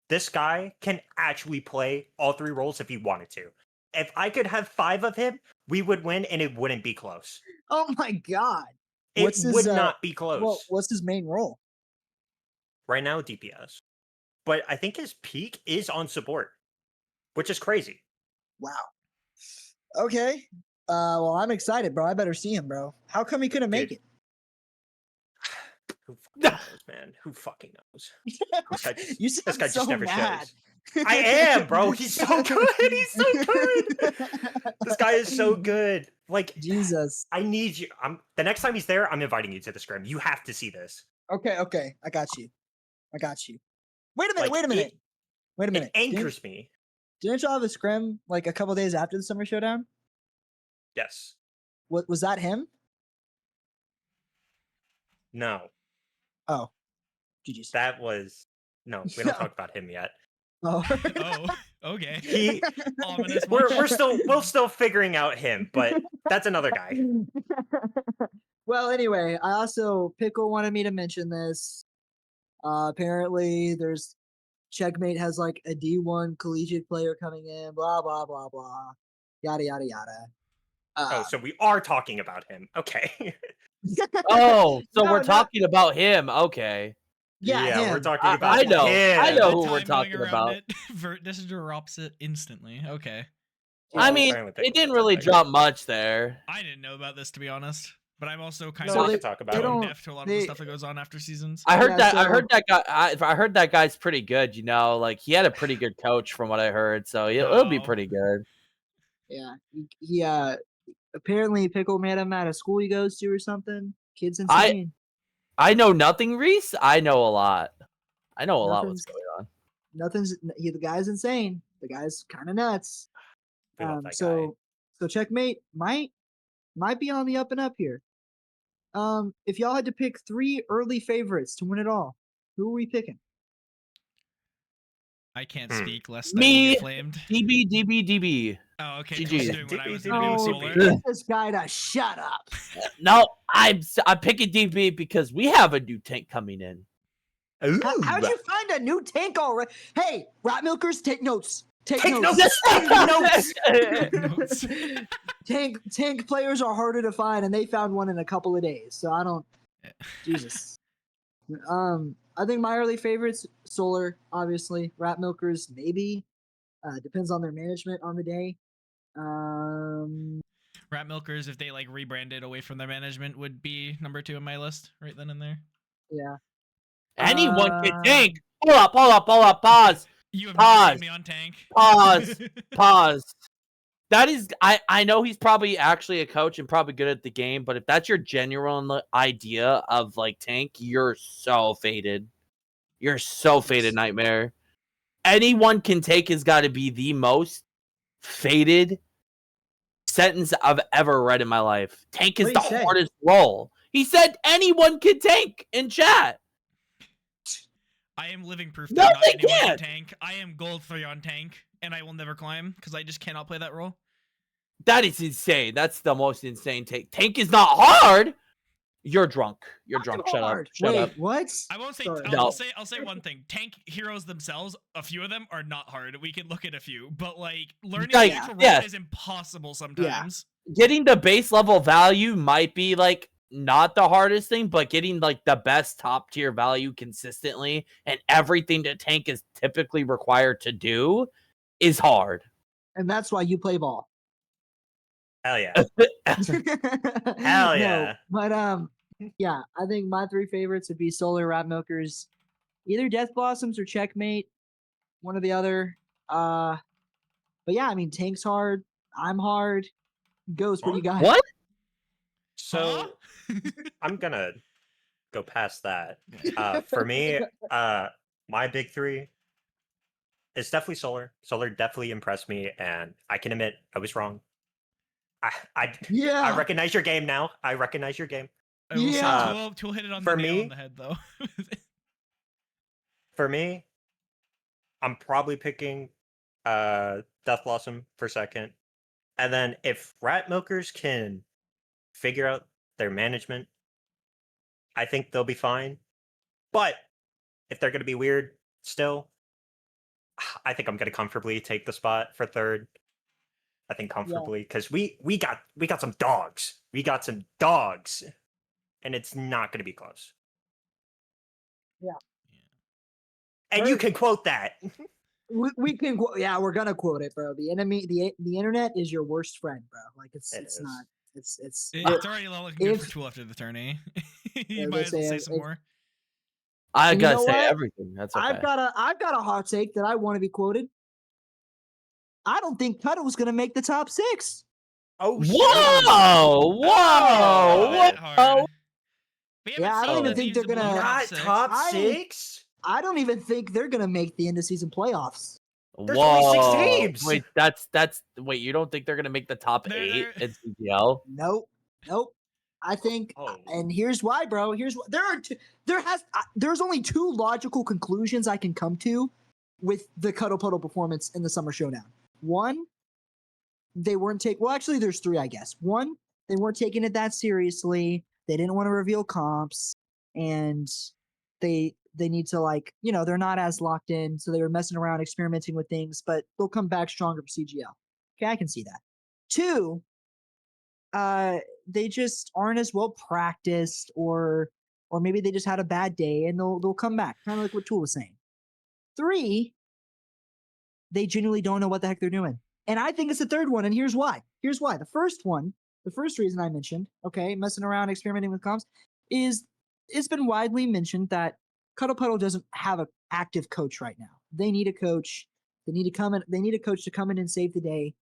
this guy can actually play all 3 roles if he wanted to. If I could have 5 of him, we would win and it wouldn't be close. Oh my god. It would not be close. Well, what's his main role? Right now, DPS. But I think his peak is on support, which is crazy. Wow. Okay. Well, I'm excited, bro. I better see him, bro. How come he couldn't make it? Who fucking knows, man? Who fucking knows? You sound This guy so just never mad. shows. I am, bro. He's so good. He's so good. This guy is so good. Like, Jesus. I need you. The next time he's there, I'm inviting you to the scrim. You have to see this. Okay. I got you. Wait a minute. Like, Wait a minute. It anchors me. Didn't y'all have a scrim like a couple days after the Summer Showdown? Yes. What was that him? No. Oh, GG's. That was no. We don't talk about him yet. Oh. Oh, okay. He. Ominous We're still figuring out him, but that's another guy. Well, anyway, I also Pickle wanted me to mention this. Apparently, there's Checkmate has like a D1 collegiate player coming in. Blah blah blah blah. Yada yada yada. Oh, so we are talking about him. Okay. Oh, so No, we're no. talking about him. Okay. Yeah, we're him. talking I about know. him. I know The who we're time talking going around about. it, Virt just drops it instantly. Okay. I Yeah, mean, fine with it didn't That's really okay. drop much there. I didn't know about this, to be honest. But I'm also kind No, of we they- can talk they about him. don't- deaf to a lot of they- the stuff that goes on after seasons. I heard Yeah, that. I so- heard that guy. I heard that guy's pretty good. You know, like he had a pretty good coach from what I heard. So it'll be Oh. pretty good. Yeah. He apparently Pickle met him at a school he goes to or something. Kid's I- insane. I know nothing, Reese. I know a lot. I know a lot what's Nothing's- going on. The guy's insane. The guy's kind of nuts. We love that guy. So Checkmate might be on the up and up here. If y'all had to pick 3 early favorites to win it all, who are we picking? I can't Hmm. speak lest I will Me. get flamed. DB. Oh, okay. GG. I was doing what I was DB. gonna do with Oh, Solar. get this guy to shut up. No, I'm picking DB because we have a new tank coming in. How'd you find a new tank already? Hey, rat milkers, take notes. Take Take notes. notes. Notes. Tank players are harder to find, and they found one in a couple of days. So I don't. Jesus. I think my early favorites, Solar, obviously. Rat milkers, maybe. Depends on their management on the day. Rat Milkers, if they like rebranded away from their management, would be number 2 on my list right then and there. Yeah. Anyone can tank. Hold up. Pause. You have Pause. not seen me on tank. Pause. That is, I know he's probably actually a coach and probably good at the game, but if that's your genuine idea of like tank, you're so faded. You're so faded, Nightmare. Anyone can take has got to be the most faded sentence I've ever read in my life. Tank is What'd the he say? hardest role. He said anyone can tank in chat. I am living proof No, that not they anyone can can't. tank. I am gold 3 on tank, and I will never climb because I just cannot play that role. That is insane. That's the most insane take. Tank is not hard. You're drunk. You're drunk. Shut up. Hard. Shut Wait, up. what? I won't say. Sorry. I'll No. say one thing. Tank heroes themselves, a few of them are not hard. We can look at a few, but like learning Like, the actual role yeah. is impossible sometimes. Getting the base level value might be like not the hardest thing, but getting like the best top tier value consistently and everything that tank is typically required to do is hard. And that's why you play ball. Hell yeah. Hell yeah. But yeah, I think my 3 favorites would be Solar, Rat Milkers, either Death Blossoms or Checkmate, one or the other. But yeah, I mean, Tank's hard. I'm hard. Ghost, what do you got? What? So I'm gonna go past that. For me, my big 3 is definitely Solar. Solar definitely impressed me, and I can admit I was wrong. I Yeah. recognize your game now. I recognize your game. I will say Yeah. Tool hit it on For the nail me- on the head, though. For me, I'm probably picking Death Blossom for second. And then if Rat Milkers can figure out their management, I think they'll be fine. But if they're going to be weird still, I think I'm going to comfortably take the spot for third. I think comfortably because we got some dogs. We got some dogs, and it's not going to be close. Yeah. And you can quote that. We can yeah, we're gonna quote it, bro. The internet is your worst friend, bro. Like It it's is. not it's It's already looking good for if- Tool after the tourney. Yeah, You they might as well say say if- some if- more. I And gotta say everything. That's okay. I've got a hot take that I want to be quoted. I don't think Cuddle's going to make the top 6. Oh, whoa! Whoa! Yeah, I don't even think they're going to... Not top 6? I don't even think they're going to make the end of season playoffs. There's only 6 teams. Wait, wait, you don't think they're gonna make the top 8 in CGL? Nope. I think, and here's why, bro. Here's what there's only 2 logical conclusions I can come to with the Cuddle Puddle performance in the Summer Showdown. One, they weren't actually there's 3, I guess. One, they weren't taking it that seriously. They didn't want to reveal comps, and they need to, like, you know, they're not as locked in, so they were messing around, experimenting with things, but they'll come back stronger for CGL. Okay, I can see that. 2, they just aren't as well practiced, or maybe they just had a bad day and they'll come back, kind of like what Tool was saying. 3, they genuinely don't know what the heck they're doing. And I think it's the 3rd one, and here's why. The first reason I mentioned, okay, messing around, experimenting with comps, is it's been widely mentioned that Cuddle Puddle doesn't have an active coach right now. They need a coach. They need a coach to come in and save the day.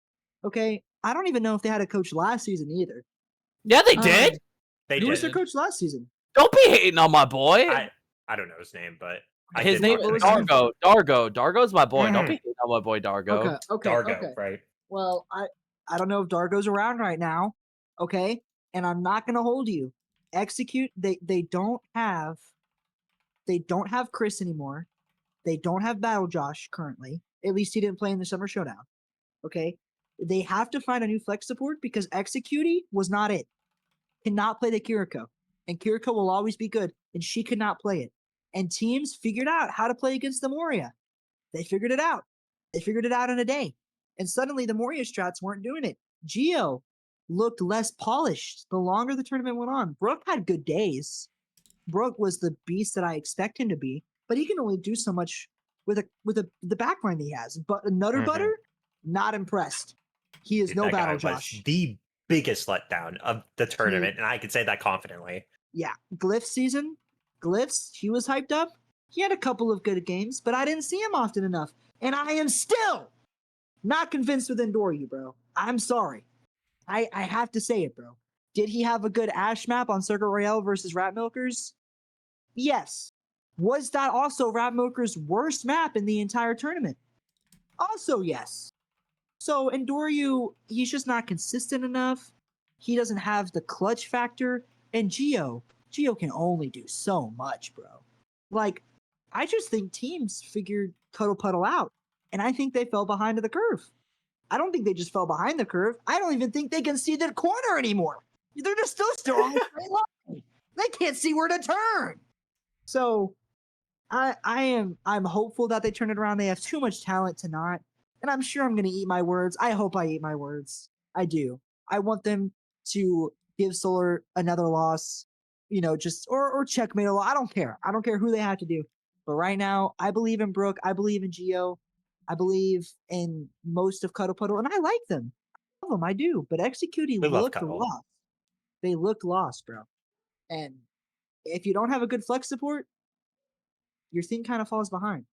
Okay, I don't even know if they had a coach last season either. Yeah, they did. Who was their coach last season? Don't be hating on my boy. I don't know his name, but his name is Dargo. Dargo's my boy. Don't be hating on my boy Dargo. Okay. Dargo, right? Well, I don't know if Dargo's around right now. Okay, and I'm not gonna hold you. Execute. They don't have Chris anymore. They don't have Battle Josh currently. At least he didn't play in the Summer Showdown. Okay, they have to find a new flex support because Execute was not it. Cannot play the Kiriko, and Kiriko will always be good, and she could not play it. And teams figured out how to play against the Moria. They figured it out. They figured it out in a day, and suddenly the Moria strats weren't doing it. Geo looked less polished the longer the tournament went on. Brook had good days. Brook was the beast that I expect him to be, but he can only do so much with the backline he has. But Nutter Butter, not impressed. He is no Battle Josh. The biggest letdown of the tournament, and I can say that confidently. Yeah, Glyphs, he was hyped up. He had a couple of good games, but I didn't see him often enough. And I am still not convinced with Endoryu, bro. I'm sorry. I have to say it, bro. Did he have a good Ash map on Circuit Royale versus Rat Milkers? Yes. Was that also Rat Milkers' worst map in the entire tournament? Also, yes. So Endoryu, he's just not consistent enough. He doesn't have the clutch factor. And Geo can only do so much, bro. Like, I just think teams figured Cuddle Puddle out. And I think they fell behind the curve. I don't think they just fell behind the curve. I don't even think they can see their corner anymore. They're just still on the straight line. They can't see where to turn. So I'm hopeful that they turn it around. They have too much talent to not. And I'm sure I'm going to eat my words. I hope I eat my words. I do. I want them to give Solar another loss, you know, just or checkmate a loss. I don't care. I don't care who they have to do. But right now, I believe in Brook. I believe in Geo. I believe in most of Cuddle Puddle, and I like them. I love them. I do. But Executing looked lost. They looked lost, bro. And if you don't have a good flex support, your thing kind of falls behind.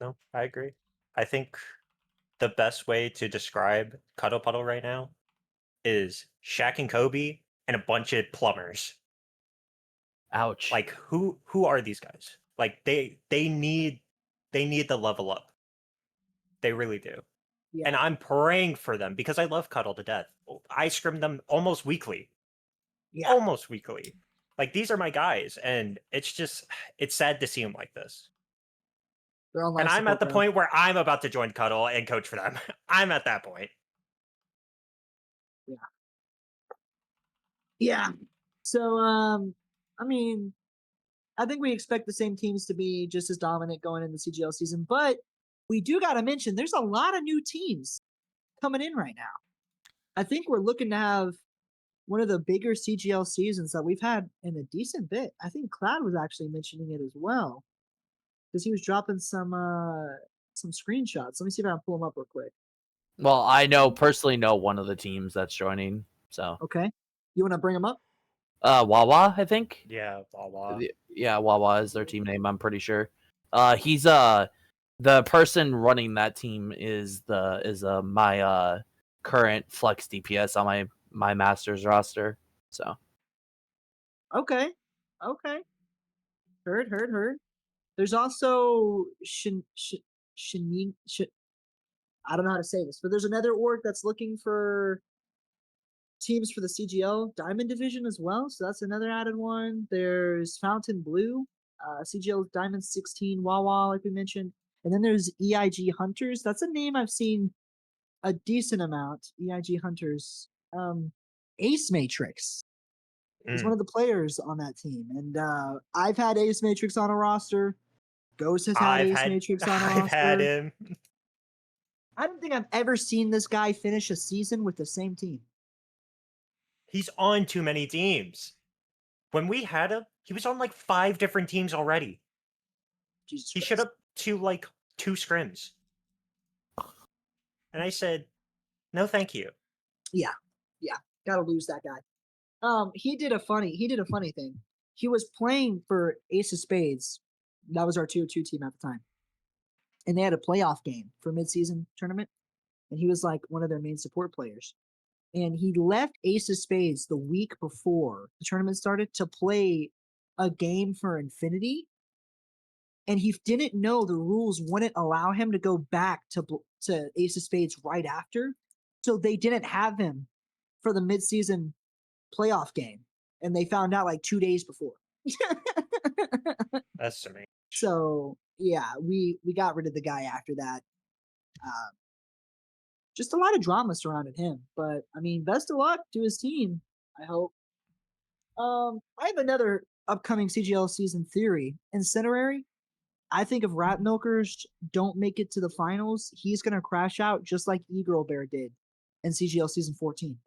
No, I agree. I think the best way to describe Cuddle Puddle right now is Shaq and Kobe and a bunch of plumbers. Ouch. Like who are these guys? Like they need the level up. They really do. Yeah. And I'm praying for them because I love Cuddle to death. I scrim them almost weekly. Yeah. Almost weekly. Like these are my guys, and it's sad to see them like this. And I'm at the point where I'm about to join Cuddle and coach for them. I'm at that point. Yeah. Yeah. So, I mean, I think we expect the same teams to be just as dominant going into the CGL season, but we do got to mention there's a lot of new teams coming in right now. I think we're looking to have one of the bigger CGL seasons that we've had in a decent bit. I think Cloud was actually mentioning it as well, because he was dropping some screenshots. Let me see if I can pull them up real quick. Well, I personally know one of the teams that's joining. So okay, you want to bring them up? Wawa, I think. Yeah, Wawa. Yeah, Wawa is their team name. I'm pretty sure. He's the person running that team is my current flex DPS on my Masters roster. So Okay. Heard. There's also I don't know how to say this, but there's another org that's looking for teams for the CGL Diamond Division as well. So that's another added one. There's Fountain Blue, CGL Diamond 16, Wawa, like we mentioned. And then there's EIG Hunters. That's a name I've seen a decent amount. EIG Hunters. Ace Matrix is one of the players on that team. And I've had Ace Matrix on a roster. Ghost has had Ace Matrix on a roster. I've had him. I don't think I've ever seen this guy finish a season with the same team. He's on too many teams. When we had him, he was on like 5 different teams already. Jesus he Christ. showed up to like 2 scrims. And I said, no, thank you. Yeah. Gotta lose that guy. He did a funny thing. He was playing for Ace of Spades. That was our 2-2 team at the time. And they had a playoff game for mid-season tournament. And he was like one of their main support players. And he left Ace of Spades the week before the tournament started to play a game for Infinity. And he didn't know the rules wouldn't allow him to go back to Ace of Spades right after. So they didn't have him for the mid-season playoff game. And they found out like 2 days before. That's to me. So yeah, we got rid of the guy after that. Just a lot of drama surrounded him. But I mean, best of luck to his team, I hope. I have another upcoming CGL season theory. Incinerary, I think if Rat Milkers don't make it to the finals, he's gonna crash out just like E-Girl Bear did in CGL season 14.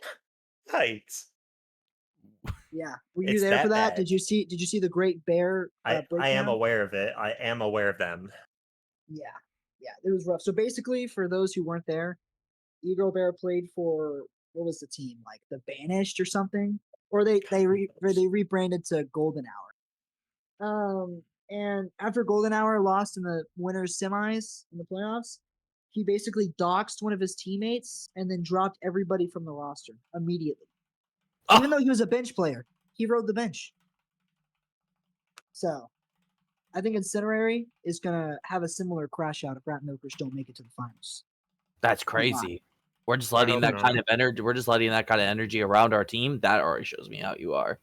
Right. Yeah. Were you there for that? Bad. Did you see the Great Bear I am aware of it. I am aware of them. Yeah, it was rough. So basically, for those who weren't there, E-Girl Bear played for, what was the team, like the Banished or something, or they rebranded to Golden Hour. And after Golden Hour lost in the winners semis in the playoffs, he basically doxed one of his teammates and then dropped everybody from the roster immediately. Even though he was a bench player, he rode the bench. So I think Incinerary is gonna have a similar crash out if Rat Milkers don't make it to the finals. that's crazy. We're just letting that kind of energy. We're just letting that kind of energy around our team. That already shows me how you are.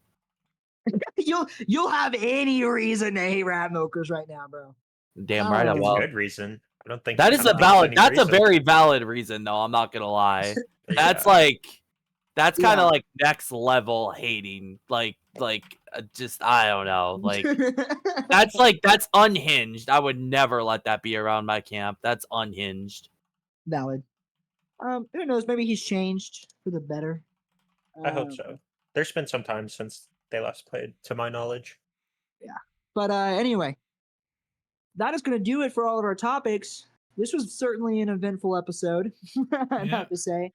You'll have any reason to hate Rat Milkers right now, bro. Damn right I will. Good reason. I don't think that is a valid. That's a very valid reason, though. I'm not gonna lie. That's like, that's kind of like next level hating. Like just I don't know. Like that's unhinged. I would never let that be around my camp. That's unhinged. Valid. Who knows? Maybe he's changed for the better. I hope so. There's been some time since they last played, to my knowledge. Yeah. But anyway, that is going to do it for all of our topics. This was certainly an eventful episode, I have to say.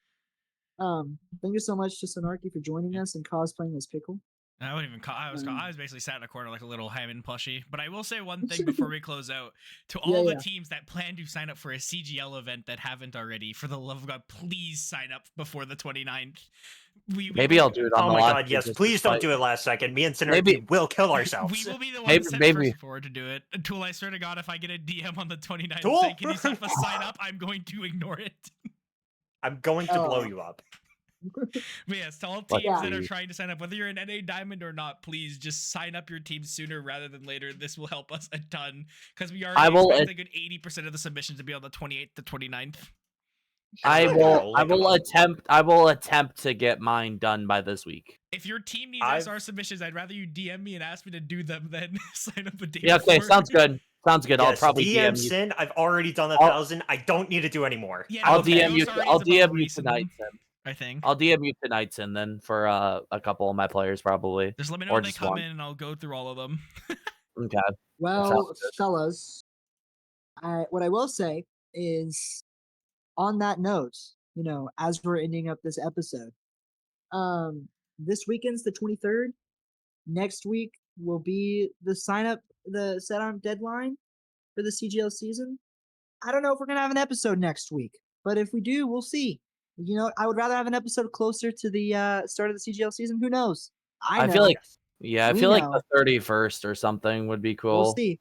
Thank you so much to Synarchy for joining us and cosplaying as Pickle. I wouldn't even call. I was basically sat in a corner like a little Hyman plushie. But I will say one thing before we close out: to all the teams that plan to sign up for a CGL event that haven't already, for the love of God, please sign up before the 29th. Maybe I'll do it on the last. Oh my God, yes! Please don't do it last second. Me and Synarchy will kill ourselves. We will be the ones first forward to do it. Until I swear to God, if I get a DM on the 29th saying, "Can you sign up?" I'm going to ignore it. I'm going to blow you up. But yes, to all teams that are trying to sign up, whether you're an NA Diamond or not, please just sign up your team sooner rather than later. This will help us a ton because we already expect a good 80% of the submissions to be on the 28th to 29th. I will attempt to get mine done by this week. If your team needs SR submissions, I'd rather you DM me and ask me to do them than sign up a day. Yeah, okay, sounds good. Sounds good. Yes, I'll probably DM you. Sin, I've already done 1,000. I don't need to do any more. Yeah, I'll DM you. I'll DM you tonight, Sin. I think I'll DM you tonight, Sin, then for a couple of my players probably. Just let me know when they come in, and I'll go through all of them. Okay. Well, fellas, what I will say is, on that note, as we're ending up this episode, this weekend's the 23rd. next week will be the set on deadline for the CGL season. I don't know if we're gonna have an episode next week, but if we do, we'll see. You know, I would rather have an episode closer to the start of the CGL season. Who knows? I know. feel like I We feel like know. the 31st or something would be cool. We'll see.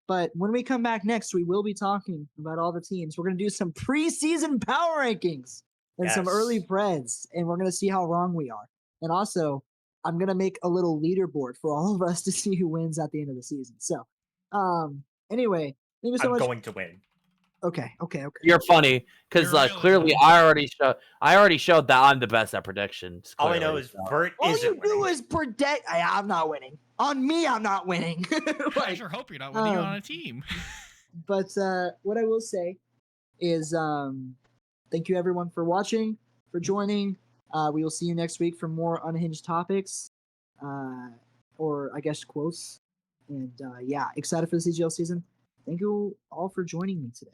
But when we come back next, we will be talking about all the teams. We're going to do some preseason power rankings and some early Yes. Preds, and we're going to see how wrong we are. And also, I'm going to make a little leaderboard for all of us to see who wins at the end of the season. So, anyway, thank you so I'm much. going to win. Okay. You're funny because You're really clearly funny. I already showed that I'm the best at predictions. All I know clearly, is so. Virt All isn't you do winning. is predict. I'm not winning. On me, I'm not winning. I Like, sure hope you're not winning on a team. but what I will say is thank you everyone for watching, for joining. We will see you next week for more unhinged topics, or I guess quotes. And yeah, excited for the CGL season. Thank you all for joining me today.